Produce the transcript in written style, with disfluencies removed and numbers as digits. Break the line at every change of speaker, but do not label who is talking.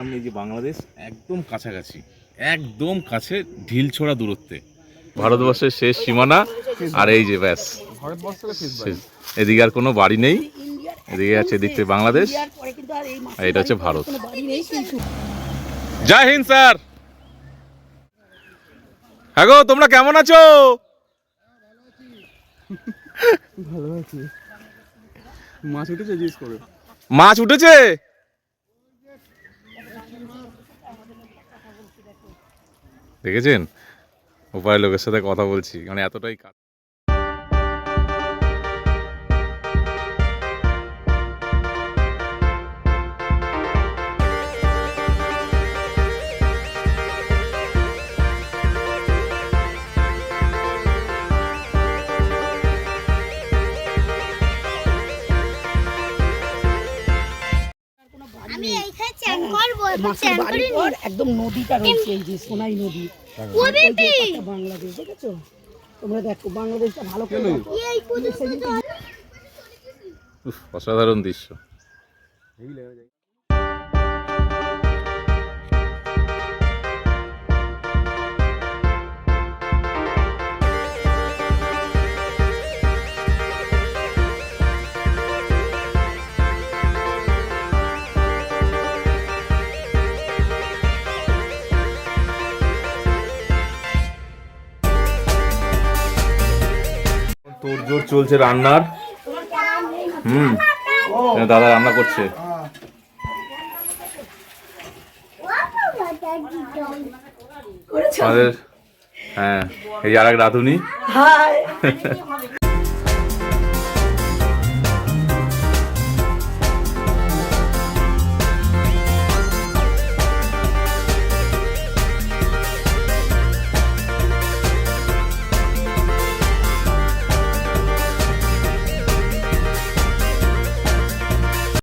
সামনে যে বাংলাদেশ একদম কাছাকাছি, একদম কাছে, ঢিল ছোড়া দূরত্বে ভারতবর্ষের শেষ সীমানা। আর এই যে ব্যাস এদিকে আর কোনো বাড়ি নেই, এদিকে আছে এদিক থেকে বাংলাদেশ, আর এটা হচ্ছে ভারত। জয় হিন্দ স্যার। হ্যাঁ গো, তোমরা কেমন আছো?
ভালো আছি। মাছ উঠেছে, জিজ্ঞেস করো।
মাছ উঠেছে? দেখেছেন, উপায় লোকের সাথে কথা বলছি, মানে এতটাই
একদম নদীটা রয়েছে, এই যে সোনাই নদী, বাংলাদেশ। দেখেছো তোমরা? দেখো বাংলাদেশটা ভালো করে,
অসাধারণ দৃশ্য। তোড়জোড় চলছে রান্নার। দাদা রান্না করছে। আমাদের হ্যাঁ, এই আর এক রাঁধুনি।